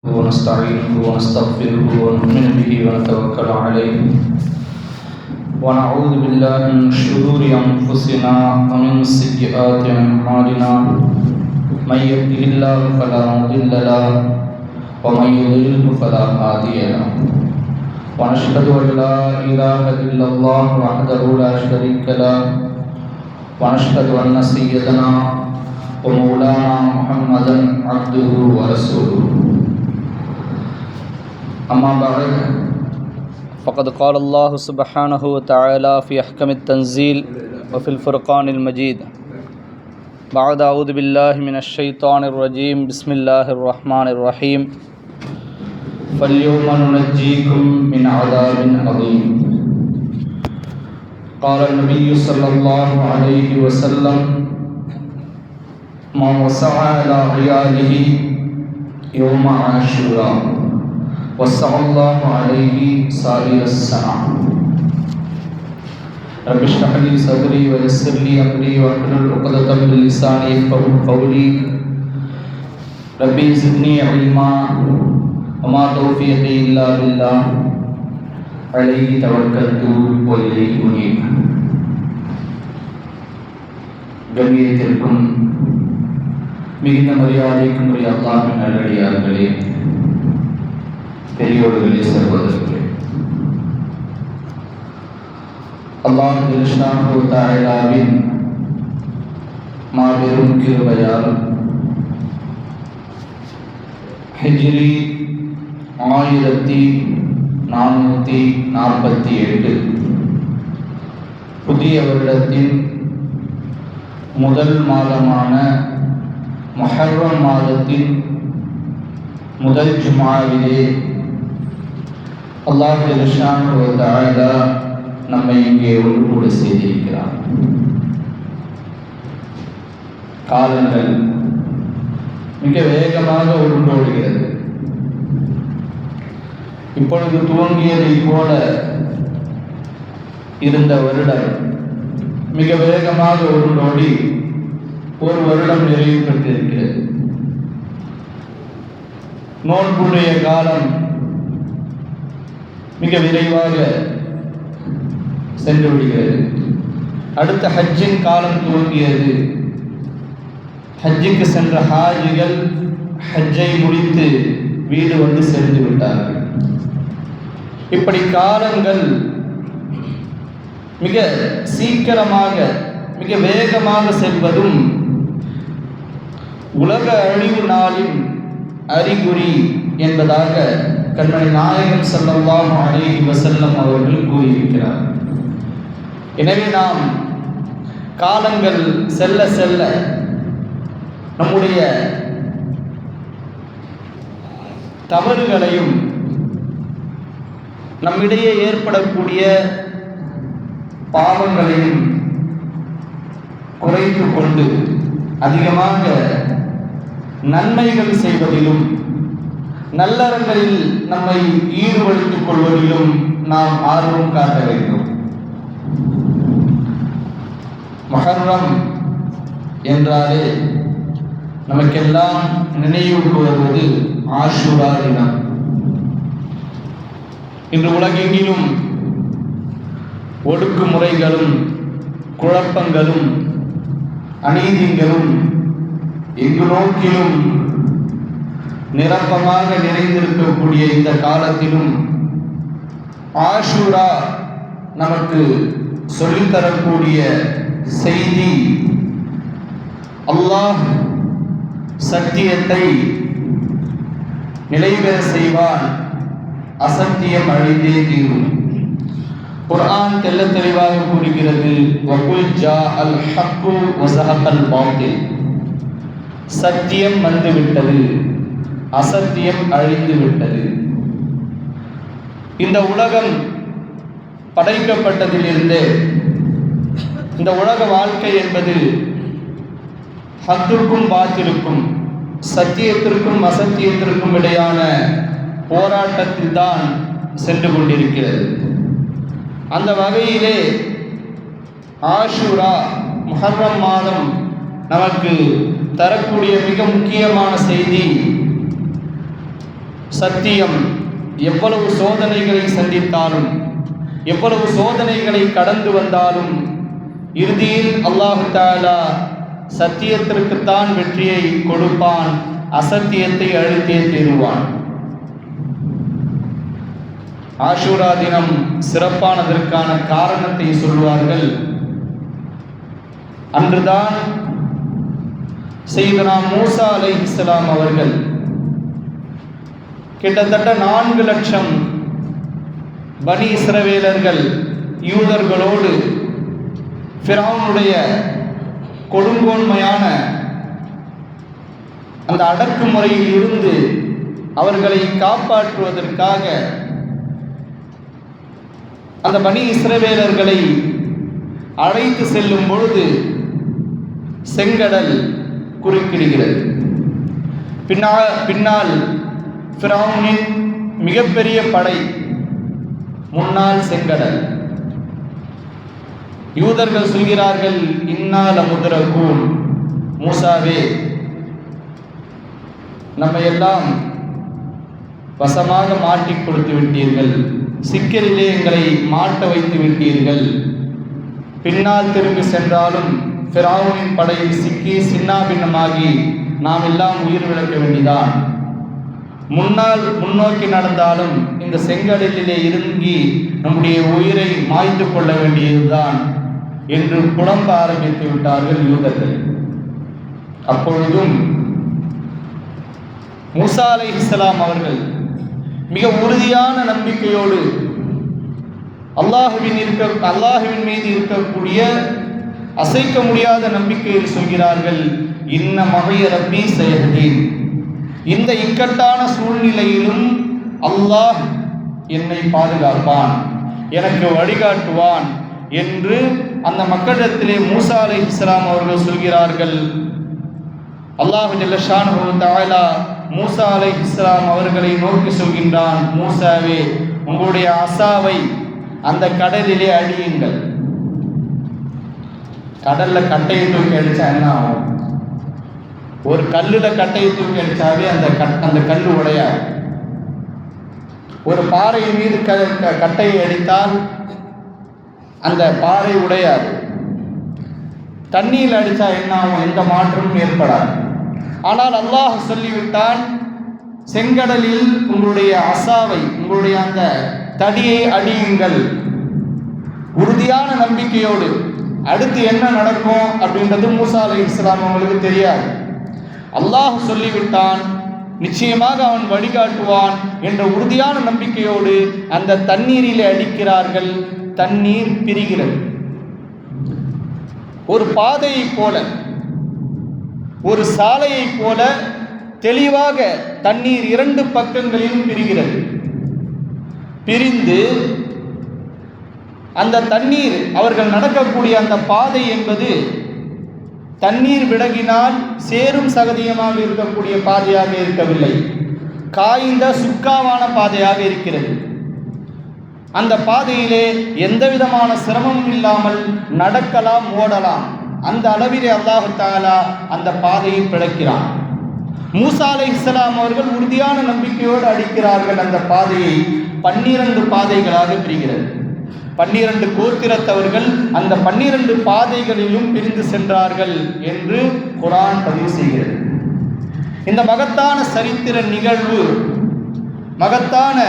ونستعينه ونستغفره ونؤمن به ونتوكل عليه ونعوذ بالله من شرور أنفسنا ومن سيئات أعمالنا من يهده الله فلا مضل له ومن يضلل فلا هادي له ونشهد أن لا إله إلا الله وحده لا شريك له ونشهد أن سيدنا ومولانا محمدا عبده ورسوله أما بعد فقد قال الله سبحانه وتعالى في أحكم التنزيل وفي الفرقان المجيد بعد أعوذ بالله من الشيطان الرجيم بسم الله الرحمن الرحيم فاليوم ننجيكم من عذاب عظيم قال النبي صلى الله عليه وسلم ما وسع على عياله يوم عاشوراء وسع الله عليه سائر السنة رب اشرح لي صدري ويسر لي أمري واحلل عقدة من لساني يفقهوا قولي ربي زدني علما وما توفيقي إلا بالله عليه توكلت وإليه أنيب. கண்ணியத்திற்கும் மிகுந்த மரியாதைக்கும் உரிய அல்லாஹ்வின் நல்லடியார்களே, பெரியோர்களே, சகோதரர்களே, அல்லாஹ் ஜல்லஷானஹு தஆலாவின் மாபெரும் கிருபையால் ஹிஜ்ரி 1448 புதிய வருடத்தின் முதல் மாதமான முஹர்ரம் மாதத்தின் முதல் ஜுமாவிலே அல்லாஹ் ஜல்லஷானஹு தஆலா நம்மை இங்கே ஒன்று கூட செய்திருக்கிறார். காலங்கள் மிக வேகமாக உருண்டோடுகிறது. இப்பொழுது துவங்கியதை போல இருந்த வருடம் மிக வேகமாக உருண்டோடி ஒரு வருடம் நிறைவு பெற்றிருக்கிறது. நோன்புடைய காலம் மிக விரைவாக சென்று விடுகிறது. அடுத்த ஹஜ்ஜின் காலம் துவங்கியது. ஹஜ்ஜுக்கு சென்ற ஹாஜிகள் ஹஜ்ஜை முடித்து வீடு வந்து சேர்ந்து விட்டார்கள். இப்படி காலங்கள் மிக சீக்கிரமாக மிக வேகமாக செல்வதும் உலக அழிவு நாளின் அறிகுறி என்பதாக கண்மணி நாயகம் ஸல்லல்லாஹு அலைஹி வஸல்லம் அவர்கள் கூறியிருக்கிறார். எனவே நாம் காலங்கள் செல்ல செல்ல நம்முடைய தவறுகளையும் நம்மிடையே ஏற்படக்கூடிய பாவங்களையும் குறைத்து கொண்டு அதிகமாக நன்மைகள் செய்வதிலும் நல்லறங்களில் நம்மை ஈடுபடுத்திக் கொள்வதிலும் நாம் ஆர்வம் காட்ட வேண்டும். முஹர்ரம் என்றாலே நமக்கெல்லாம் நினைவுக்கு வருவது ஆஷூரா தினம். இன்று உலகெங்கிலும் ஒடுக்குமுறைகளும் குழப்பங்களும் அநீதிகளும் எங்கு நோக்கிலும் நிரப்பமாக நிறைந்திருக்கக்கூடிய இந்த காலத்திலும் ஆஷூரா நமக்கு சொல்லித்தரக்கூடிய செய்தி, அல்லாஹ் சத்தியத்தை நிலைபெற செய்வான், அசத்தியம் அழிந்தே தீரும். குர்ஆன் தெள்ள தெளிவாக கூறுகிறது, வகுல் ஜாஅல் ஹக்கு வஸஹகல் பாத்தில். சத்தியம் வந்துவிட்டது, அசத்தியம் அழிந்து விட்டது. இந்த உலகம் படைக்கப்பட்டதிலிருந்து இந்த உலக வாழ்க்கை என்பது ஹக்குக்கும் பாத்திலுக்கும், சத்தியத்திற்கும் அசத்தியத்திற்கும் இடையான போராட்டத்தில் தான் சென்று கொண்டிருக்கிறது. அந்த வகையிலே ஆஷூரா முஹர்ரம் மாதம் நமக்கு தரக்கூடிய மிக முக்கியமான செய்தி, சத்தியம் எவ்வளவு சோதனைகளை சந்தித்தாலும், எவ்வளவு சோதனைகளை கடந்து வந்தாலும் இறுதியில் அல்லாஹ் தஆலா சத்தியத்திற்குத்தான் வெற்றியை கொடுப்பான், அசத்தியத்தை அழித்தே தீருவான். ஆஷூரா தினம் சிறப்பானதற்கான காரணத்தை சொல்வார்கள். அன்றுதான் சையதுனா மூசா அலைஹிஸ்ஸலாம் அவர்கள் கிட்டத்தட்ட 4 லட்சம் பனி இஸ்ரவேலர்கள் யூதர்களோடு ஃபிரௌனுடைய கொடுங்கோன்மையான அந்த அடக்குமுறையில் இருந்து அவர்களை காப்பாற்றுவதற்காக அந்த பனி இஸ்ரவேலர்களை அழைத்து செல்லும் பொழுது செங்கடல் குறுக்கிடுகிறது. பின்னால் ஃபிரௌனின் மிகப்பெரிய படை, முன்னால் செங்கடல். யூதர்கள் சொல்கிறார்கள், இன்னா லமுத்ரகூன், மூசாவே நம்ம எல்லாம் வசமாக மாட்டிக் கொடுத்து விட்டீர்கள், சிக்கலிலே எங்களை மாட்ட வைத்து விட்டீர்கள். பின்னால் திரும்பி சென்றாலும் ஃபிரௌனின் படையில் சிக்கி சின்னாபின்னமாகி நாம் எல்லாம் உயிர் விழக்க வேண்டிதான். முன்னோக்கி நடந்தாலும் இந்த செங்கடலிலே இறங்கி நம்முடைய உயிரை மாய்த்து கொள்ள வேண்டியதுதான் என்று புலம்ப ஆரம்பித்து விட்டார்கள் யூதர்கள். அப்பொழுதும் மூசா அலைஹிஸ்ஸலாம் அவர்கள் மிக உறுதியான நம்பிக்கையோடு அல்லாஹுவின் மீது இருக்கக்கூடிய அசைக்க முடியாத நம்பிக்கையில் சொல்கிறார்கள், இன்ன மகைய ரப்பி சயஹ்தீன், இந்த இக்கட்டான சூழ்நிலையிலும் அல்லாஹ் என்னை பாதுகாப்பான், எனக்கு வழிகாட்டுவான் என்று அந்த மக்களிடத்திலே மூசா அலைஹிஸ்ஸலாம் அவர்கள் சொல்கிறார்கள். அல்லாஹ் ஜல்ல ஷானுஹு தஆலா மூசா அலைஹிஸ்ஸலாம் அவர்களை நோக்கி சொல்கின்றான், மூசாவே உங்களுடைய அசாவை அந்த கடலிலே அடியுங்கள். கடல்ல கட்டையை தூக்கி அடிச்சா என்ன ஆகும்? ஒரு கல்லுல கட்டையை தூக்கி அடிச்சாவே அந்த கல்லு உடையாது. ஒரு பாறை மீது கட்டையை அடித்தால் அந்த பாறை உடையாது. தண்ணீர் அடித்தா என்ன ஆகும்? எந்த மாற்றமும் ஏற்படாது. ஆனால் அல்லாஹ் சொல்லிவிட்டான், செங்கடலில் உங்களுடைய அசாவை, உங்களுடைய அந்த தடியை அடியுங்கள் உறுதியான நம்பிக்கையோடு. அடுத்து என்ன நடக்கும் அப்படின்றது மூசா அலைஹிஸ்ஸலாம் அவங்களுக்கு தெரியாது. அல்லாஹ் சொல்லிவிட்டான், நிச்சயமாக அவன் வழிகாட்டுவான் என்ற உறுதியான நம்பிக்கையோடு அந்த தண்ணீரிலே அடிக்கிறார்கள். தண்ணீர் பிரிகிறது. ஒரு பாதையை போல, ஒரு சாலையை போல தெளிவாக தண்ணீர் 2 பக்கங்களிலும் பிரிகிறது. பிரிந்து அந்த தண்ணீர், அவர்கள் நடக்கக்கூடிய அந்த பாதை என்பது தண்ணீர் விலகினால் சேரும் சகதியமாக இருக்கக்கூடிய பாதையாக இருக்கவில்லை, காய்ந்த சுக்காவான பாதையாக இருக்கிறது. அந்த பாதையிலே எந்த விதமான சிரமமும் இல்லாமல் நடக்கலாம், ஓடலாம். அந்த அளவிலே அல்லாஹ் தஆலா அந்த பாதையை பிளக்கிறான். மூசா அலைஹிஸ்ஸலாம் அவர்கள் உறுதியான நம்பிக்கையோடு அடிக்கிறார்கள். அந்த பாதையை 12 பாதைகளாக பிரிகிறது. 12 கோத்திரத்தவர்கள் அந்த 12 பாதைகளிலும் பிரிந்து சென்றார்கள் என்று குர்ஆன் பதிவு செய்கிறது. இந்த மகத்தான சரித்திர நிகழ்வு, மகத்தான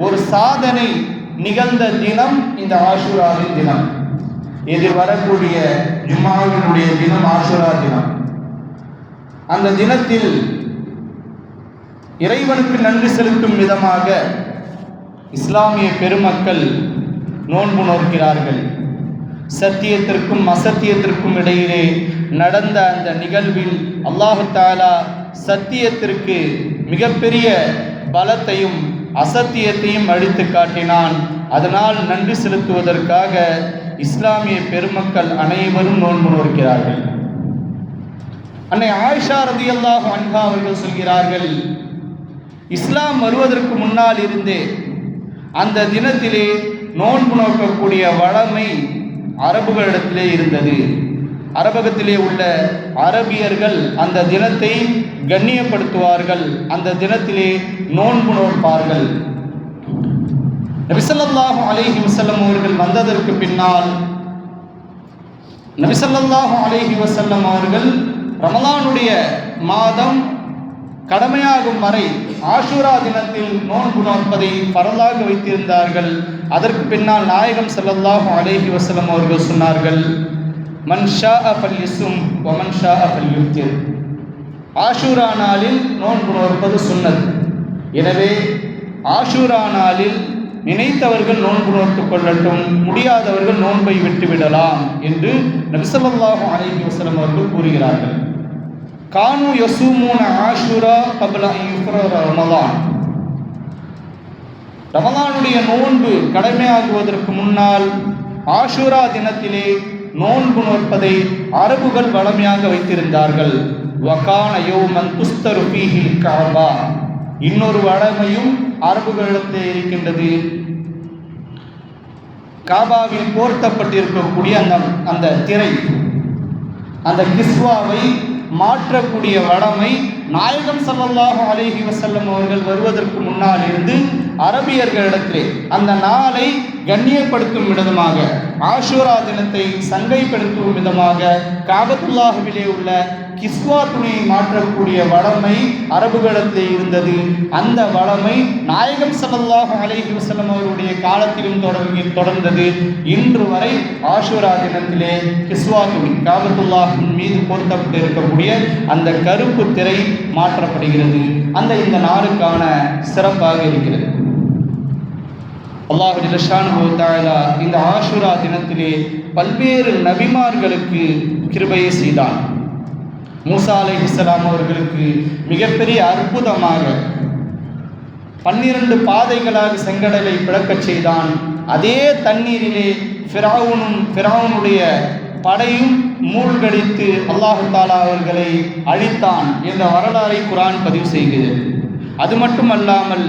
ஒரு சாதனை நிகழ்ந்த தினம் இந்த ஆஷூராவின் தினம். இது வரக்கூடிய ஜும்ஆவினுடைய தினம் ஆஷூரா தினம். அந்த தினத்தில் இறைவனுக்கு நன்றி செலுத்தும் விதமாக இஸ்லாமிய பெருமக்கள் நோன்பு நோக்கிறார்கள். சத்தியத்திற்கும் அசத்தியத்திற்கும் இடையிலே நடந்த அந்த நிகழ்வில் அல்லாஹ் தஆலா சத்தியத்திற்கு மிகப்பெரிய பலத்தையும் அசத்தியத்தையும் அழித்து காட்டினான். அதனால் நன்றி செலுத்துவதற்காக இஸ்லாமிய பெருமக்கள் அனைவரும் நோன்பு நோக்கிறார்கள். அன்னை ஆயிஷா ரலியல்லாஹு அன்ஹா அவர்கள் சொல்கிறார்கள், இஸ்லாம் வருவதற்கு முன்னால் இருந்தே அந்த தினத்திலே நோன்பு நோக்கக்கூடிய வழமை அரபுகளிடத்திலே இருந்தது. அரபகத்திலே உள்ள அரபியர்கள் அந்த தினத்தை கண்ணியப்படுத்துவார்கள், அந்த தினத்திலே நோன்பு நோட்பார்கள். நபி ஸல்லல்லாஹு அலைஹி வஸல்லம் அவர்கள் வந்ததற்கு பின்னால் நபி ஸல்லல்லாஹு அலைஹி வஸல்லம் அவர்கள் ரமலானுடைய மாதம் கடமையாகும் வரை ஆஷூரா தினத்தில் நோன்பு நோற்பதை பரலாக வைத்திருந்தார்கள். அதற்கு பின்னால் நாயகம் ஸல்லல்லாஹு அலைஹி வஸல்லம் அவர்கள் சொன்னார்கள், மன் ஷாஅ ஃபல்யஸும் வ மன் ஷாஅ ஃபல்யுஃப்திர். ஆஷூரா நாளில் நோன்பு நோற்பது சுன்னத். எனவே ஆஷூரா நாளில் நினைத்தவர்கள் நோன்பு நோட்டுக் கொள்ளட்டும், முடியாதவர்கள் நோன்பை விட்டுவிடலாம் என்று நபி ஸல்லல்லாஹு அலைஹி வஸல்லம் அவர்கள் கூறுகிறார்கள். கானு யஸூமூன ஆஷூரா கப்ல அன் யுஃப்ரர ரமலான். ரமலானுடைய நோன்பு கடமையாகுவதற்கு முன்னால் ஆஷூரா தினத்திலே நோன்பு நோற்பதை அரபுகள் வழமையாக வைத்திருந்தார்கள். வகான யௌமன் துஸ்தரு ஃபீஹில் கஅபா. இன்னொரு வழமையும் அரபுகளிடத்திலே இருக்கின்றது. காபாவில் போர்த்தப்பட்டிருக்கக்கூடிய அந்த திரை, அந்த கிஸ்வாவை மாற்றக்கூடிய வழமை நாயகம் ஸல்லல்லாஹு அலைஹி வஸல்லம் அவர்கள் வருவதற்கு முன்னால் இருந்து அரபியர்களிடத்திலே அந்த நாளை கண்ணியப்படுத்தும் விதமாக, ஆஷூரா தினத்தை சங்கைப்படுத்தும் விதமாக காபத்துல்லாஹ்விலே உள்ள கிஸ்வா துணியை மாற்றக்கூடிய வழமை அரபுகளிடத்திலே இருந்தது. அந்த வழமை நாயகம் ஸல்லல்லாஹு அலைஹி வஸல்லம் அவருடைய காலத்திலும் தொடர்ந்தது. இன்று வரை ஆஷூரா தினத்திலே கிஸ்வா துணி, காபத்துல்லாஹின் மீது போர்த்தப்பட்டு இருக்கக்கூடிய அந்த கருப்பு திரை மாற்றப்படுகிறது. இந்த நாளுக்கான சிறப்பாக இருக்கிறது. அல்லாஹ் ஜல்ல ஷானுஹு வ தஆலா இந்த ஆஷூரா தினத்திலே பல்வேறு நபிமார்களுக்கு கிருபையை செய்தான். மூசா அலைஹிஸ்ஸலாம் அவர்களுக்கு மிகப்பெரிய அற்புதமாக 12 பாதைகளாக செங்கடலை பிளக்கச் செய்தான். அதே தண்ணீரிலே ஃபிரௌனுடைய படையும் மூழ்கடித்து அல்லாஹ் தஆலா அவர்களை அழித்தான் என்ற வரலாறை குர்ஆன் பதிவு செய்கிறது. அது மட்டுமல்லாமல்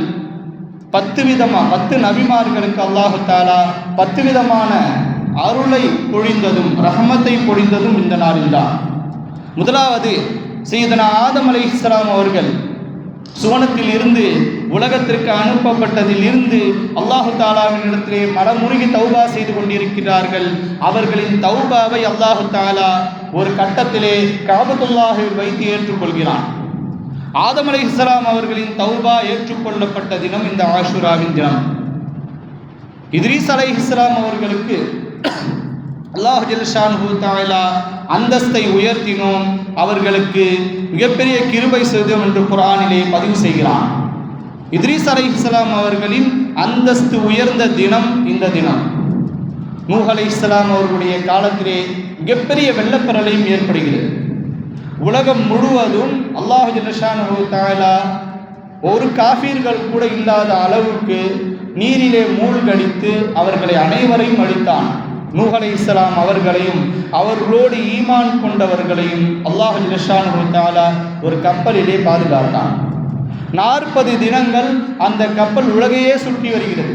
10 நபிமார்களுக்கு அல்லாஹ் தஆலா 10 விதமான அருளை பொழிந்ததும் ரஹமத்தை பொழிந்ததும் இந்த நாளில்தான். முதலாவது சையதுனா ஆதம் அலைஹிஸ்ஸலாம் அவர்கள் சுவனத்தில் இருந்து உலகத்திற்கு அனுப்பப்பட்டதில் இருந்து அல்லாஹு தஆலாவின் இடத்திலே மனமுருகி தௌபா செய்து கொண்டிருக்கிறார்கள். அவர்களின் தௌபாவை அல்லாஹு தஆலா ஒரு கட்டத்திலே காபத்துல்லாஹில் வைத்து ஏற்றுக்கொள்கிறான். ஆதம் அலைஹிஸ்ஸலாம் அவர்களின் தௌபா ஏற்றுக்கொள்ளப்பட்ட தினம் இந்த ஆஷூராவின் தினம். இத்ரீஸ் அலைஹிஸ்ஸலாம் அவர்களுக்கு அல்லாஹ் ஜல்ல ஷானுஹு தஆலா அந்தஸ்தை உயர்த்தினோம், அவர்களுக்கு மிகப்பெரிய கிருபை செய்தோம் என்று குர்ஆனிலே பதிவு செய்கிறான். இத்ரீஸ் அலைஹிஸ்ஸலாம் அவர்களின் அந்தஸ்து உயர்ந்த தினம் இந்த தினம். நூஹ் அலைஹிஸ்ஸலாம் அவர்களுடைய காலத்திலே மிகப்பெரிய வெள்ளப்பெருளையும் ஏற்படுகிறது. உலகம் முழுவதும் அல்லாஹ் ஜல்ல ஷானுஹு தஆலா ஒரு காஃபிர்கள் கூட இல்லாத அளவுக்கு நீரிலே மூழ்கடித்து அவர்களை அனைவரையும் அழித்தான். நூஹ் அலைஹிஸ்ஸலாம் அவர்களையும் அவர்களோடு ஈமான் கொண்டவர்களையும் அல்லாஹ் ஜல்ல ஷானுஹு தஆலா ஒரு கப்பலிலே பாதுகாத்தான். 40 தினங்கள் அந்த கப்பல் உலகையே சுற்றி வருகிறது.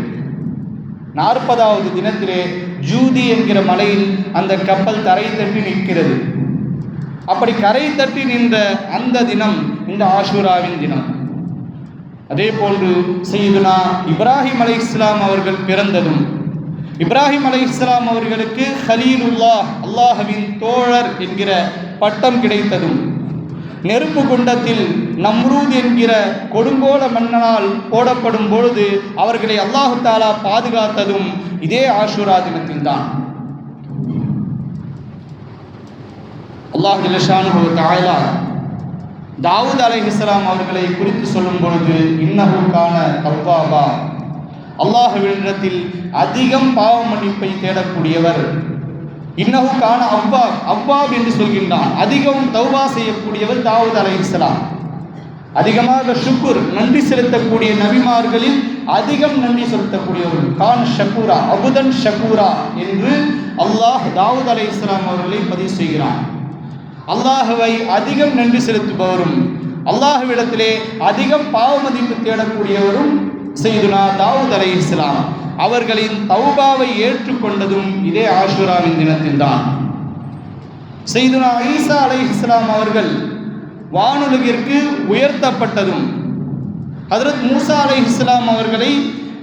40வது தினத்திலே ஜூதி என்கிற மலையில் அந்த கப்பல் தரை தட்டி நிற்கிறது. அப்படி கரை தட்டி நின்ற அந்த தினம் இந்த ஆஷூராவின் தினம். அதே போன்று சையதுனா இப்ராஹிம் அலைஹிஸ்ஸலாம் அவர்கள் பிறந்ததும், இப்ராஹிம் அலைஹிஸ்ஸலாம் அவர்களுக்கு ஹலீலுல்லாஹ் அல்லாஹ்வின் தோழர் என்கிற பட்டம் கிடைத்ததும், நெருப்பு குண்டத்தில் நம்ரூத் என்கிற கொடுங்கோல மன்னனால் போடப்படும் பொழுது அவர்களை அல்லாஹ் தஆலா பாதுகாத்ததும் இதே ஆஷூரா தினத்தில் தான். அல்லாஹ் ஜல்ல ஷானுஹு தஆலா தாவூத் அலைஹிஸ்ஸலாம் அவர்களை குறித்து சொல்லும் பொழுது இன்னஹு கான தவ்வாபா, அல்லாஹ்விடத்தில் அதிகம் பாவ மன்னிப்பை தேடக்கூடியவர். இன்னஹு கான அவ்வாப் என்று சொல்கின்றான். அதிகம் தௌபா செய்யக்கூடியவர் தாவூத் அலைஹிஸ்ஸலாம். அதிகமாக ஷுக்ர் நன்றி செலுத்தக்கூடிய நபிமார்களில் அதிகம் நன்றி செலுத்தக்கூடியவர். கான் ஷக்கூரா அபுதன் ஷக்கூரா என்று அல்லாஹ் தாவூத் அலைஹிஸ்ஸலாம் அவர்களை பதிவு செய்கிறான். அல்லாஹுவை அதிகம் நன்றி செலுத்துபவரும் அல்லாஹ்விடத்திலே அதிகம் பாவ மன்னிப்பு தேடக்கூடியவரும் சையதுனா தாவூத் அலைஹிஸ்ஸலாம் அவர்களின் தௌபாவை ஏற்றுக்கொண்டதும் இதே ஆஷூராவின் தினத்தில்தான். சையதுனா ஈசா அலைஹிஸ்ஸலாம் அவர்கள் வானுலகிற்கு உயர்த்தப்பட்டதும், ஹஜ்ரத் மூசா அலைஹிஸ்ஸலாம் அவர்களை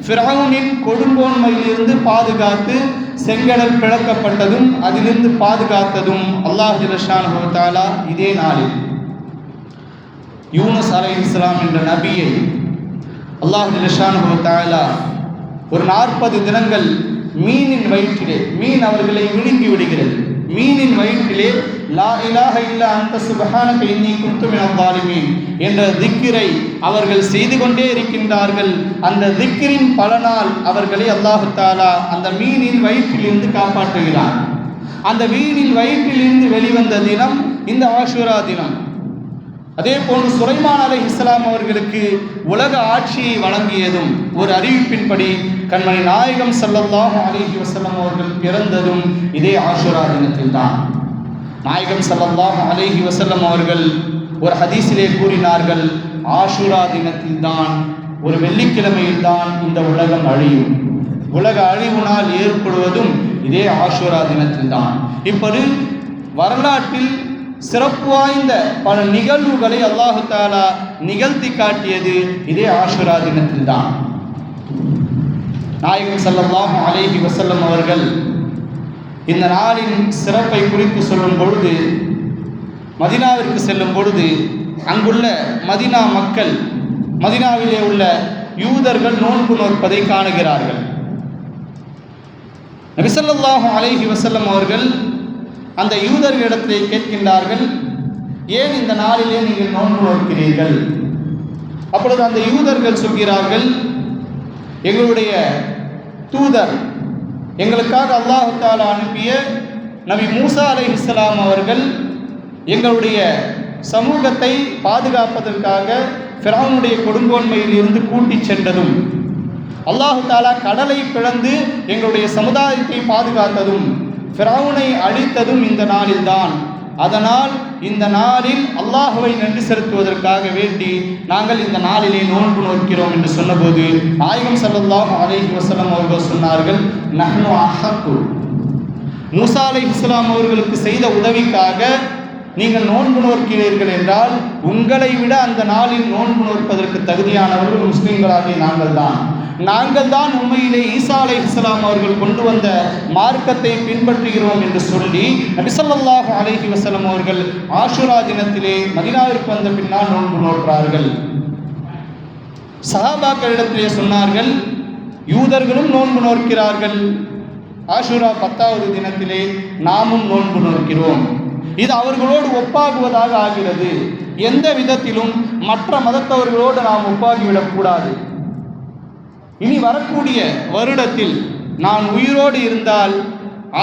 ஃபிரௌனின் கொடுங்கோன்மையிலிருந்து பாதுகாத்து செங்கடல் பிளக்கப்பட்டதும் அதிலிருந்து பாதுகாத்ததும் அல்லாஹ் ஜல்லஷானஹு வ தஆலா இதே நாளில் யூனுஸ் அலைஹிஸ்ஸலாம் என்ற நபியை அல்லாஹ் ஜல்லஷானஹு வ தஆலா ஒரு 40 தினங்கள் மீனின் வயிற்றிலே, மீன் அவர்களை விழுங்கி விடுகிறது. மீனின் வயிற்றிலே லா இலாஹ இல்லா அன்த சுப்ஹானக இன்னி குன்து மினல் ஸாலிமீன் என்ற திக்ரை அவர்கள் செய்து கொண்டே இருக்கின்றார்கள். அந்த திக்ரின் பலனால் அவர்களை அல்லாஹ் தஆலா அந்த மீனின் வயிற்றிலிருந்து காப்பாற்றுகிறார். அந்த மீனின் வயிற்றிலிருந்து வெளிவந்த தினம் இந்த ஆஷூரா தினம். அதே போன்று சுலைமான் அலைஹிஸ்ஸலாம் அவர்களுக்கு உலக ஆட்சியை வழங்கியதும் ஒரு அறிவிப்பின்படி கண்மணி நாயகம் ஸல்லல்லாஹு அலைஹி வஸல்லம் அவர்கள் பிறந்ததும் இதே ஆஷூரா தினத்தில் தான். நாயகம் ஸல்லல்லாஹு அலைஹி வஸல்லம் அவர்கள் ஒரு ஹதீஸிலே கூறினார்கள், ஆஷூரா தினத்தில் தான், ஒரு வெள்ளிக்கிழமையில் தான் இந்த உலகம் அழியும். உலக அழிவு நாள் ஏற்படுவதும் இதே ஆஷூரா தினத்தில் தான். இப்படி வரலாற்றில் சிறப்பு வாய்ந்த பல நிகழ்வுகளை அல்லாஹு தஆலா நிகழ்த்தி காட்டியது இதே ஆஷூரா தினத்தில் தான். நாயகம் ஸல்லல்லாஹு அலைஹி வஸல்லம் அவர்கள் இந்த நாளின் சிறப்பை குறித்து சொல்லும் பொழுது, மதீனாவிற்கு செல்லும் பொழுது அங்குள்ள மதீனா மக்கள், மதீனாவிலே உள்ள யூதர்கள் நோன்பு நோற்பதை காணுகிறார்கள். நபி ஸல்லல்லாஹு அலைஹி வஸல்லம் அவர்கள் அந்த யூதர்களிடத்திலே கேட்கின்றார்கள், ஏன் இந்த நாளிலே நீங்கள் நோன்பு நோக்கிறீர்கள்? அப்பொழுது அந்த யூதர்கள் சொல்கிறார்கள், எங்களுடைய தூதர், எங்களுக்காக அல்லாஹ் தஆலா அனுப்பிய நபி மூசா அலைஹிஸ்ஸலாம் அவர்கள் எங்களுடைய சமூகத்தை பாதுகாப்பதற்காக ஃபிரௌனுடைய கொடுங்கோன்மையில் இருந்து கூட்டிச் சென்றதும், அல்லாஹ் தஆலா கடலை பிளந்து எங்களுடைய சமுதாயத்தை பாதுகாத்ததும், ஃபிரௌனை அழித்ததும் இந்த நாளில்தான். அதனால் இந்த நாளில் அல்லாஹ்வை நன்றி செலுத்துவதற்காக வேண்டி நாங்கள் இந்த நாளிலே நோன்பு நோக்கிறோம் என்று சொன்னபோது நாயகம் ஸல்லல்லாஹு அலைஹி வஸல்லம் அவர்கள் சொன்னார்கள், நஹ்னு அஹக்கு, மூசா அலைஹிஸ்ஸலாம் அவர்களுக்கு செய்த உதவிக்காக நீங்கள் நோன்பு நோக்கிறீர்கள் என்றால் உங்களை விட அந்த நாளில் நோன்பு நோற்பதற்கு தகுதியானவர்கள் முஸ்லிம்களாகிய நாங்கள் தான் உண்மையிலே ஈசா அலைஹிஸ்ஸலாம் அவர்கள் கொண்டு வந்த மார்க்கத்தை பின்பற்றுகிறோம் என்று சொல்லி நபி ஸல்லல்லாஹு அலைஹி வஸல்லம் அவர்கள் ஆஷூரா தினத்திலே மதீனாவிற்கு வந்த பின்னால் நோன்பு நோற்றார்கள். சஹாபாக்களிடத்திலே சொன்னார்கள், யூதர்களும் நோன்பு நோக்கிறார்கள், ஆஷூரா 10வது தினத்திலே நாமும் நோன்பு நோக்கிறோம். இது அவர்களோடு ஒப்பாகுவதாக ஆகிறது. எந்த விதத்திலும் மற்ற மதத்தவர்களோடு நாம் ஒப்பாகிவிடக்கூடாது. இனி வரக்கூடிய வருடத்தில் நான் உயிரோடு இருந்தால்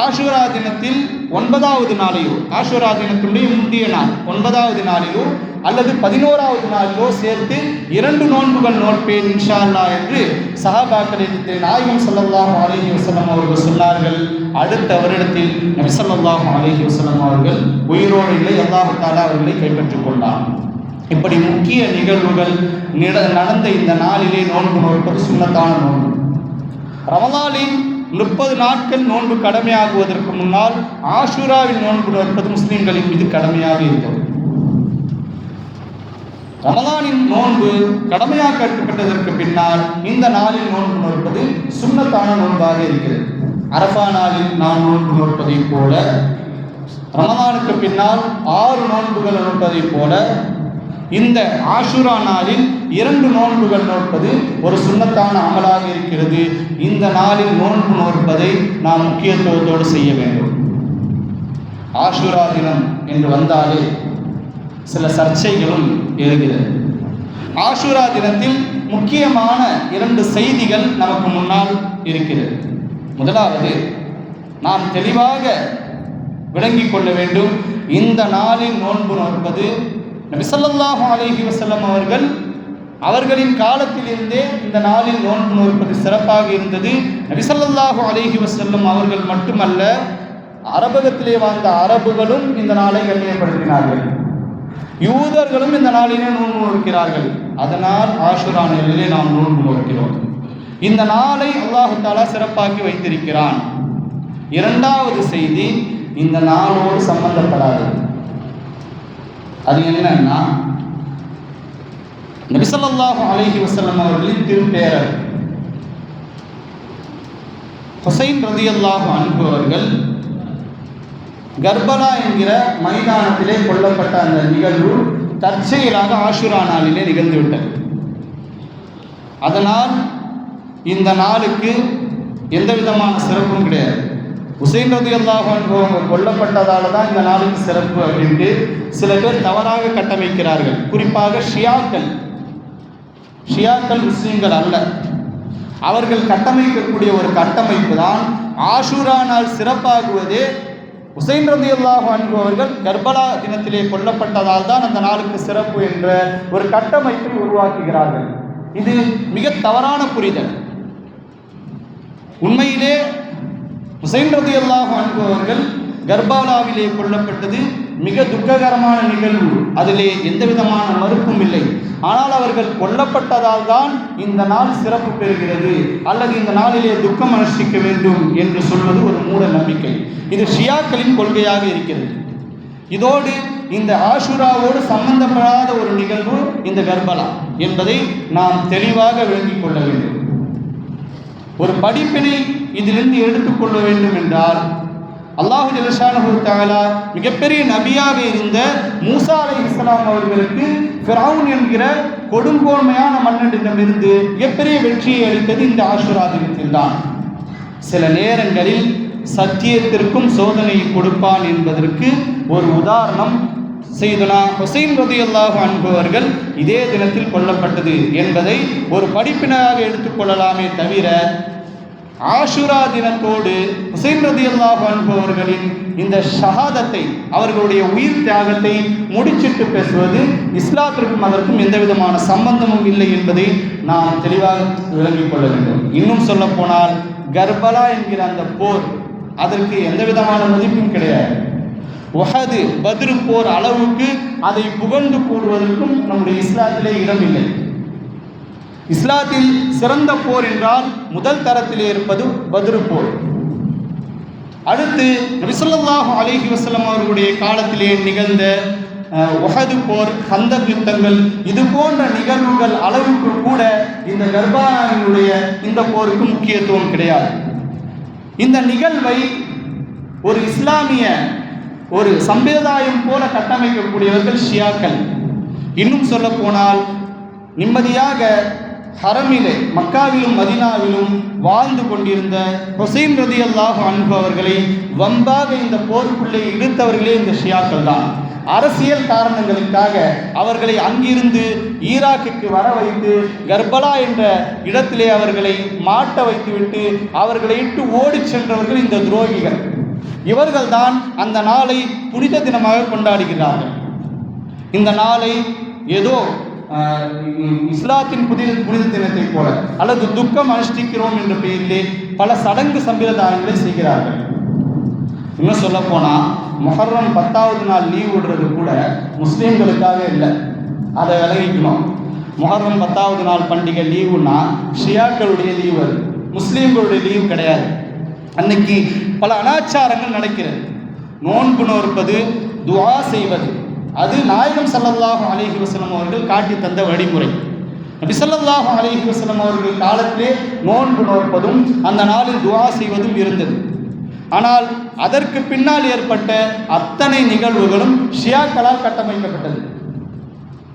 ஆஷூரா தினத்தில் 9வது நாளையோ, ஆஷூரா தினத்துடைய முந்தைய நாள் 9வது நாளிலோ அல்லது 11வது நாளிலோ சேர்த்து 2 நோன்புகள் நோட்பேன் இன்ஷா அல்லாஹ் என்று சஹாபாக்களிடத்தில் நாயகம் ஸல்லல்லாஹு அலைஹி வஸல்லம் அவர்கள் சொன்னார்கள். அடுத்த வருடத்தில் நபி ஸல்லல்லாஹு அலைஹி வஸல்லம் அவர்கள் உயிரோடு இல்லை, அல்லாஹ் தஆலா அவர்களை கைப்பற்றிக் கொண்டார். இப்படி முக்கிய நிகழ்வுகள் நடந்த இந்த நாளிலே நோன்பு நோற்பது சுன்னத்தான நோன்பு. ரமலானின் 30 நாட்கள் நோன்பு கடமையாகுவதற்கு முன்னால் ஆஷூராவில் நோன்பு நோற்பது முஸ்லிம்களின் மீது கடமையாக இருக்கிறது. ரமலானின் நோன்பு கடமையாக்கப்பட்டதற்கு பின்னால் இந்த நாளில் நோன்பு நோற்பது சுன்னத்தான நோன்பாக இருக்கிறது. அரஃபா நாளில் நான் நோன்பு நோற்பதை போல, ரமலானுக்கு பின்னால் 6 நோன்புகள் நோற்பதை போல, இந்த ஆஷூரா நாளில் 2 நோன்புகள் நோற்பது ஒரு சுன்னத்தான அமலாக இருக்கிறது. இந்த நாளில் நோன்பு நோற்பதை நாம் முக்கியத்துவத்தோடு செய்ய வேண்டும். ஆஷூரா தினம் என்று வந்தாலே சில சர்ச்சைகளும் எழுகிறது. ஆஷூரா தினத்தில் முக்கியமான 2 செய்திகள் நமக்கு முன்னால் இருக்கிறது. முதலாவது, நாம் தெளிவாக விளங்கிக் கொள்ள வேண்டும், இந்த நாளில் நோன்பு நோற்பது நபி ஸல்லல்லாஹு அலைஹி வஸல்லம் அவர்களின் காலத்திலிருந்தே இந்த நாளில் நோன்பு நோற்பது சிறப்பாக இருந்தது. நபி ஸல்லல்லாஹு அலைஹி வஸல்லம் அவர்கள் மட்டுமல்ல, அரபகத்திலே வாழ்ந்த அரபுகளும் இந்த நாளை கண்ணியப்படுத்தினார்கள். யூதர்களும் இந்த நாளிலே நோன்பு நோக்கிறார்கள். அதனால் ஆஷூரா நாளிலே நாம் நோன்பு நோக்கிறோம். இந்த நாளை அல்லாஹ் தஆலா சிறப்பாக்கி வைத்திருக்கிறான். இரண்டாவது செய்தி, இந்த நாளோடு சம்பந்தப்படாது. அது என்னன்னா, நபி ஸல்லல்லாஹு அலைஹி வஸல்லம் அவர்களின் திருப்பேரர் ஹுசைன் ரலியல்லாஹு அன்ஹு அவர்கள் கர்பலா என்கிற மைதானத்திலே கொல்லப்பட்ட அந்த நிகழ்வு தற்செயலாக ஆஷுரா நாளிலே நிகழ்ந்துவிட்டது. அதனால் இந்த நாளுக்கு எந்த விதமான சிறப்பும் கிடையாது. ஹுசைன் ரலியல்லாஹு அன்ஹு அவங்க கொல்லப்பட்டதால தான் இந்த நாளுக்கு சிறப்பு அப்படின்ட்டு சில பேர் தவறாக கட்டமைக்கிறார்கள். குறிப்பாக ஷியாக்கள் முஸ்லீம்கள் அல்ல. அவர்கள் கட்டமைக்கக்கூடிய ஒரு கட்டமைப்பு தான் ஆஷுரா நாள் சிறப்பாகுவதே ஹுசைன் ரலியல்லாஹு அன்ஹு அவர்கள் கர்பலா தினத்திலே கொல்லப்பட்டதால் தான் அந்த நாளுக்கு சிறப்பு என்ற ஒரு கட்டமைப்பை உருவாக்குகிறார்கள். இது மிக தவறான புரிதல். உண்மையிலே ஹுசைன் ரலியல்லாஹு அன்ஹு அவர்கள் கர்பலாவிலே கொல்லப்பட்டது மிக துக்ககரமான நிகழ்வு, அதிலே எந்த விதமான மறுப்பும் இல்லை. ஆனால் அவர்கள் கொல்லப்பட்டதால் தான் இந்த நாள் சிறப்பு பெறுகிறது அல்லது இந்த நாளிலே துக்கம் அனுஷ்டிக்க வேண்டும் என்று சொல்வது ஒரு மூட நம்பிக்கை. இது ஷியாக்களின் கொள்கையாக இருக்கிறது. இதோடு இந்த ஆஷுராவோடு சம்பந்தப்படாத ஒரு நிகழ்வு இந்த கர்பலா என்பதை நாம் தெளிவாக விளங்கிக் கொள்ள வேண்டும். ஒரு படிப்பினை இதிலிருந்து எடுத்துக்கொள்ள வேண்டும் என்றால், அல்லாஹு ஜல்லஷானஹு தஆலா மிகப்பெரிய நபியாக இருந்த மூசா அலைஹிஸ்ஸலாம் அவர்களுக்கு ஃபிரௌன் என்கிற கொடுங்கோன்மையான மன்னனிடமிருந்து மிகப்பெரிய வெற்றியை அளித்தது இந்த ஆஷுரா தினத்தில் தான். சில நேரங்களில் சத்தியத்திற்கும் சோதனை கொடுப்பான் என்பதற்கு ஒரு உதாரணம் செய்தனா ஹுசைன் ரலியல்லாஹு அன்ஹு அவர்கள் இதே தினத்தில் கொல்லப்பட்டது என்பதை ஒரு படிப்பினையாக எடுத்துக்கொள்ளலாமே தவிர, ஆஷுரா தினத்தோடு ஹுசைன் ரலியல்லாஹு அன்ஹு அவர்களின் இந்த ஷஹாதத்தை, அவர்களுடைய உயிர் தியாகத்தை முடிச்சிட்டு பேசுவது இஸ்லாத்திற்கும் அதற்கும் எந்த விதமான சம்பந்தமும் இல்லை என்பதை நாம் தெளிவாக விளங்கிக் கொள்ள வேண்டும். இன்னும் சொல்ல போனால், கர்பலா என்கிற அந்த போர் அதற்கு எந்த விதமான மதிப்பும் கிடையாது. உஹது பத்ரு போர் அளவுக்கு அதை புகழ்ந்து கூறுவதற்கும் நம்முடைய இஸ்லாத்திலே இடமில்லை. இஸ்லாத்தில் சிறந்த போர் என்றால் முதல் தரத்திலே இருப்பது பத்ரு போர். அடுத்து நபி ஸல்லல்லாஹு அலைஹி வஸல்லம் அவர்களுடைய காலத்திலே நிகழ்ந்த உஹது போர், கந்தக் யுத்தங்கள், இது போன்ற நிகழ்வுகள் அளவுக்கு கூட இந்த கர்பலாவினுடைய இந்த போருக்கு முக்கியத்துவம் கிடையாது. இந்த நிகழ்வை ஒரு இஸ்லாமிய ஒரு சம்பிரதாயம் போல கட்டமைக்கக்கூடியவர்கள் ஷியாக்கள். இன்னும் சொல்ல போனால், நிம்மதியாக ஹரமிலே மக்காவிலும் மதீனாவிலும் வாழ்ந்து கொண்டிருந்த ஹுசைன் ரலியல்லாஹு அன்ஹு அவர்களை வம்பாக இந்த போருக்குள்ளே இழுத்தவர்களே இந்த ஷியாக்கள் தான். அரசியல் காரணங்களுக்காக அவர்களை அங்கிருந்து ஈராக்குக்கு வர வைத்து கர்பலா என்ற இடத்திலே அவர்களை மாட்ட வைத்துவிட்டு அவர்களை இட்டு ஓடி சென்றவர்கள் இந்த துரோகிகள். இவர்கள்தான் அந்த நாளை புனித தினமாக கொண்டாடுகிறார்கள். இந்த நாளை ஏதோ இஸ்லாத்தின் புனித தினத்தை போல அல்லது துக்கம் அனுஷ்டிக்கிறோம் என்ற பெயரிலே பல சடங்கு சம்பிரதாயங்களை செய்கிறார்கள். இன்னும் சொல்ல போனால், முஹர்ரம் 10வது நாள் லீவ் விடுறது கூட முஸ்லீம்களுக்காக இல்லை, அதை விளங்கிக்கணும். முஹர்ரம் 10வது நாள் பண்டிகை லீவுன்னா ஷியாக்களுடைய லீவு, அது முஸ்லீம்களுடைய லீவு கிடையாது. அன்னைக்கு பல அனாச்சாரங்கள் நடக்கிறது. நோன்பு நோற்பது, துஆ செய்வது, அது நாயகம் ஸல்லல்லாஹு அலைஹி வஸல்லம் அவர்கள் காட்டி தந்த வழிமுறை. நபி ஸல்லல்லாஹு அலைஹி வஸல்லம் அவர்கள் காலத்திலே நோன்பு நோற்பதும் அந்த நாளில் துஆ செய்வதும் இருந்தது. ஆனால் அதற்கு பின்னால் ஏற்பட்ட அத்தனை நிகழ்வுகளும் ஷியாக்களால் கட்டமைக்கப்பட்டது.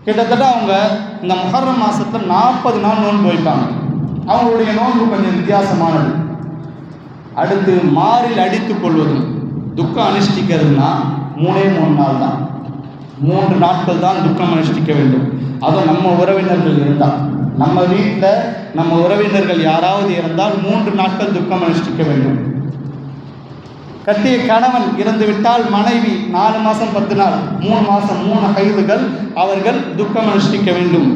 கிட்டத்தட்ட அவங்க இந்த முஹர்ரம் மாதத்தில் 40 நாள் நோன்பு வைப்பாங்க. அவங்களுடைய நோன்பு கொஞ்சம் வித்தியாசமானது. அடுத்து மாறில் அடித்து கொள்வதும் துக்கம் அனுஷ்டிக்கிறதுனா 3 நாள் தான், 3 நாட்கள் தான் துக்கம் அனுஷ்டிக்க வேண்டும். அதுவும் நம்ம உறவினர்கள் இருந்தால், நம்ம வீட்டில் நம்ம உறவினர்கள் யாராவது இருந்தால் 3 நாட்கள் துக்கம் அனுஷ்டிக்க வேண்டும். கட்டிய கணவன் இறந்து விட்டால் மனைவி 4 மாதம் 10 நாள், 3 மாதம் 3 ஹைதுகள் அவர்கள் துக்கம் அனுஷ்டிக்க வேண்டும்.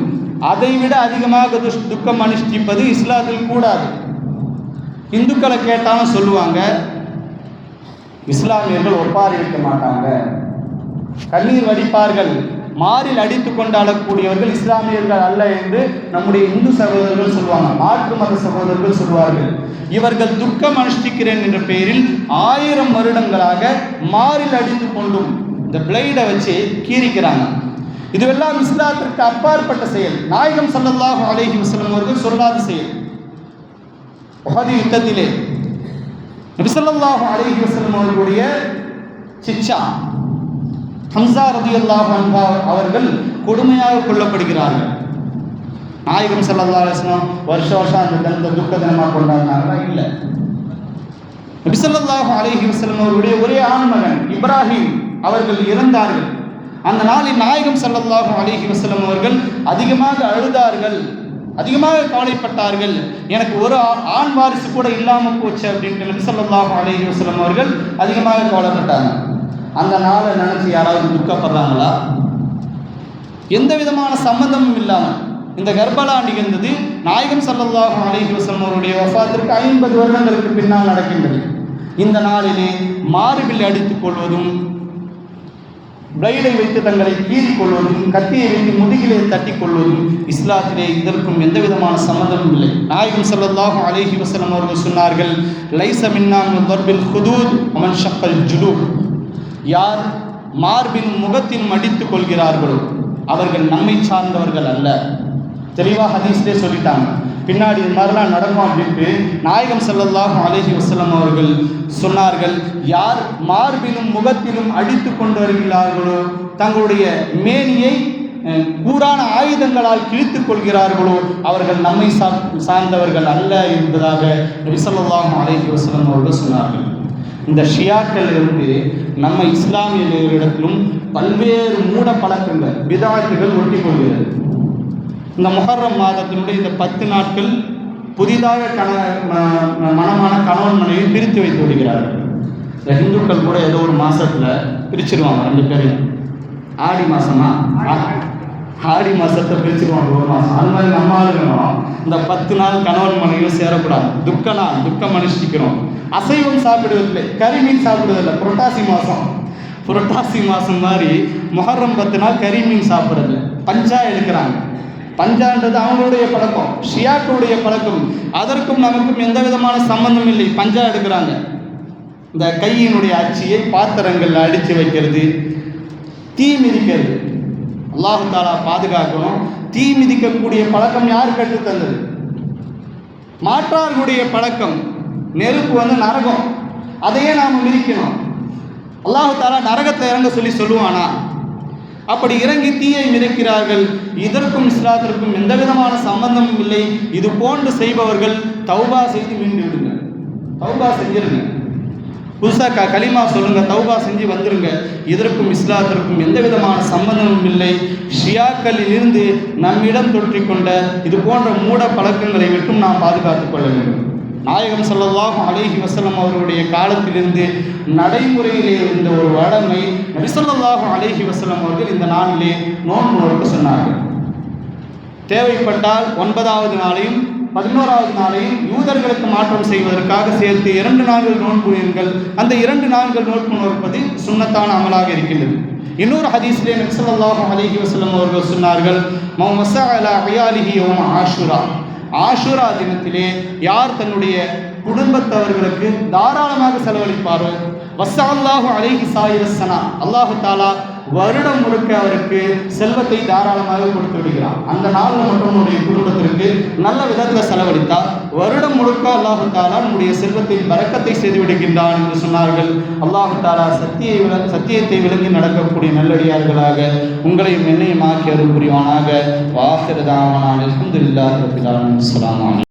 அதைவிட அதிகமாக துக்கம் அனுஷ்டிப்பது இஸ்லாத்தில் கூடாது. இந்துக்களை கேட்டாலும் சொல்லுவாங்க, இஸ்லாமியர்கள் ஒப்பாரி வைக்க மாட்டாங்க, கண்ணீர் வடிப்பார்கள், மாறில் அடித்து கொண்டாடக்கூடியவர்கள் இஸ்லாமியர்கள் அல்ல என்று நம்முடைய இந்து சகோதரர்கள் சொல்லுவாங்க, மாற்று மத சகோதரர்கள் சொல்வார்கள். இவர்கள் துக்கம் அனுஷ்டிக்கிறேன் என்ற பெயரில் 1000 வருடங்களாக மாறில் அடித்து கொண்டும் இந்த பிளேடை வச்சு கீறிக்கிறாங்க. இதுவெல்லாம் இஸ்லாத்திற்கு அப்பாற்பட்ட செயல். நாயகம் ஸல்லல்லாஹு அலைஹி வஸல்லம் அவர்கள் சொல்லாத செயல். உஹது யுத்தத்திலே நபி ஸல்லல்லாஹு அலைஹி வஸல்லம் அவர்களுடைய சிச்சா ஹம்ஸா ரலியல்லாஹு அன்ஹு அவர்கள் கொடுமையாக கொல்லப்படுகிறார்கள். நாயகம் ஸல்லல்லாஹு அலைஹி வஸல்லம் வருஷம் அந்த துக்க தினமாக கொண்டாடினாங்களா? இல்லை. நபி ஸல்லல்லாஹு அலைஹி வஸல்லம் அவருடைய ஒரே ஆண் மகன் இப்ராஹிம் அவர்கள் இறந்தார்கள். அந்த நாளில் நாயகம் ஸல்லல்லாஹு அலைஹி வஸல்லம் அவர்கள் அதிகமாக அழுதார்கள், அதிகமாக கவலைப்பட்டார்கள். எனக்கு ஒரு ஆண் வாரிசு கூட இல்லாமல் போச்சு அப்படின்ட்டு நபி ஸல்லல்லாஹு அலைஹி வஸல்லம் அவர்கள் அதிகமாக கவலைப்பட்டாங்க. அந்த நாளை நினைச்சு யாராவது துக்கப்படுறாங்களா? எந்த விதமான சம்பந்தமும் இல்லாமல் இந்த கர்பலா நிகழ்ந்தது நாயகம் ஸல்லல்லாஹு அலைஹி வஸல்லம் அவருடைய வஃபாத்திற்கு 50 வருடங்களுக்கு பின்னால் நடக்கின்றது. இந்த நாளிலே மார்பில் அடித்துக் கொள்வதும், பிளைடை வைத்து தங்களை கீறிக் கொள்வதும், கத்தியை வைத்து முதுகிலே தட்டி கொள்வதும் இஸ்லாத்திலே இதற்கும் எந்த விதமான சம்மதமும் இல்லை. நாயகம் ஸல்லல்லாஹு அலைஹி வஸல்லம் அவர்கள் சொன்னார்கள், லைஸ மின்னா மின் தர்பில் ஹுதூத் வமன் ஷக்கல் ஜுலூப். யார் மார்பின் முகத்தின் அடித்துக் கொள்கிறார்களோ அவர்கள் நம்மை சார்ந்தவர்கள் அல்ல. தெளிவாக ஹதீஸ்லே சொல்லிட்டாங்க. பின்னாடி இது மாதிரிலாம் நடக்கும் அப்படின்ட்டு நாயகம் ஸல்லல்லாஹு அலைஹி வஸல்லம் அவர்கள் சொன்னார்கள், யார் மார்பிலும் முகத்திலும் அடித்து கொண்டு வருகிறார்களோ, தங்களுடைய மேனியை கூரான ஆயுதங்களால் கிழித்துக் கொள்கிறார்களோ அவர்கள் நம்மை சார்ந்தவர்கள் அல்ல என்பதாக நபி ஸல்லல்லாஹு அலைஹி வஸல்லம் அவர்கள் சொன்னார்கள். இந்த ஷியாக்கள் இருந்து நம்ம இஸ்லாமியர்களிடத்திலும் பல்வேறு மூட பழக்கங்கள், பிதாத்துகள் ஒட்டி கொள்கிறது. இந்த முஹர்ரம் மாதத்தினுடைய இந்த 10 நாட்கள் புதிதாக மனமான கணவன் மனைவி பிரித்து வைத்து விடுகிறார்கள். இந்த ஹிந்துக்கள் கூட ஏதோ ஒரு மாதத்தில் பிரிச்சிருவாங்க 2 பேரையும். ஆடி மாதமா, ஆடி மாதத்தை பிரிச்சிருவாங்க 1 மாதம். அது மாதிரி நம்ம ஆளுங்களும் இந்த 10 நாள் கணவன் மனைவியும் சேரக்கூடாது. துக்க நாள், துக்கம் அனுஷ்டிக்கிறோம். அசைவம் சாப்பிடுவதில்லை, கறிமீன் சாப்பிடுவதில்லை. புரட்டாசி மாதம் மாதிரி முஹர்ரம் 10 நாள் கறிமீன் சாப்பிட்றது, பஞ்சா எடுக்கிறாங்க. பஞ்சான்றது அவங்களுடைய பழக்கம், ஷியாக்களுடைய பழக்கம். அதற்கும் நமக்கும் எந்த விதமான சம்பந்தம் இல்லை. பஞ்சா எடுக்கிறாங்க. இந்த கையினுடைய அச்சியை பாத்திரங்களில் அடித்து வைக்கிறது, தீ மிதிக்கிறது. அல்லாஹ் தஆலா பாதுகாக்கணும். தீ மிதிக்கக்கூடிய பழக்கம் யார் கற்றுத்தந்தது? மாற்றார்களுடைய பழக்கம். நெருப்பு நரகம், அதையே நாம் மிதிக்கணும். அல்லாஹ் தஆலா நரகத்தை இறங்க சொல்லுவானா? அப்படி இறங்கி தீயை மிதிக்கிறார்கள். இதற்கும் இஸ்லாத்திற்கும் எந்த விதமான சம்பந்தமும் இல்லை. இது போன்று செய்பவர்கள் தௌபா செய்து மீண்டு விடுங்க. தௌபா செஞ்சிருங்க. புதுசாக களிமா சொல்லுங்க, தௌபா செஞ்சு வந்துருங்க. இதற்கும் இஸ்லாத்திற்கும் எந்த விதமான சம்பந்தமும் இல்லை. ஷியாக்களில் இருந்து நம்மிடம் தொற்றிக்கொண்ட இது போன்ற மூட பழக்கங்களை விட்டும் நாம் பாதுகாத்துக் கொள்ள வேண்டும். நாயகம் ஸல்லல்லாஹு அலைஹி வஸல்லம் அவர்களுடைய காலத்திலிருந்து நடைமுறையிலே இருந்த ஒரு வழமை, நபி ஸல்லல்லாஹு அலைஹி வஸல்லம் அவர்கள் இந்த நாளிலே நோன்பு நோக்க சொன்னார்கள். தேவைப்பட்டால் 9வது நாளையும் 11வது நாளையும் யூதர்களுக்கு மாற்றம் செய்வதற்காக சேர்த்து 2 நாட்கள் நோன்பு நோக்குங்கள். அந்த 2 நாட்கள் நோன்பு நோற்பது சுன்னத்தான அமலாக இருக்கின்றது. இன்னொரு ஹதீஸிலே நபி ஸல்லல்லாஹு அலைஹி வஸல்லம் அவர்கள் சொன்னார்கள், மன் வஸஅ அலா அயாலிஹி யௌம ஆஷுரா. ஆஷுரா தினத்திலே யார் தன்னுடைய குடும்பத்தவர்களுக்கு தாராளமாக செலவழிப்பாரோ, வஸஅல்லாஹு அலைஹி சாயிரஸ்ஸனா, அல்லாஹ் தஆலா வருடம் முழுக்க அவருக்கு செல்வத்தை தாராளமாக கொடுத்து விடுகிறார். அந்த நாளில் மட்டும் நம்முடைய குடும்பத்திற்கு நல்ல விதத்தில் செலவழித்தால் வருடம் முழுக்க அல்லாஹ் தஆலா நம்முடைய செல்வத்தை பரக்கத்தை செய்து விடுகின்றான் என்று சொன்னார்கள். அல்லாஹ் தஆலா சத்தியத்தை விளங்கி நடக்கக்கூடிய நல்லடியார்களாக உங்களையும் என்னையும் ஆக்கி அருள் புரிவானாக. வாஹிரு தாவானா அல்ஹம்துலில்லாஹி ரப்பில் ஆலமீன். அஸ்ஸலாமு அலைக்கும்.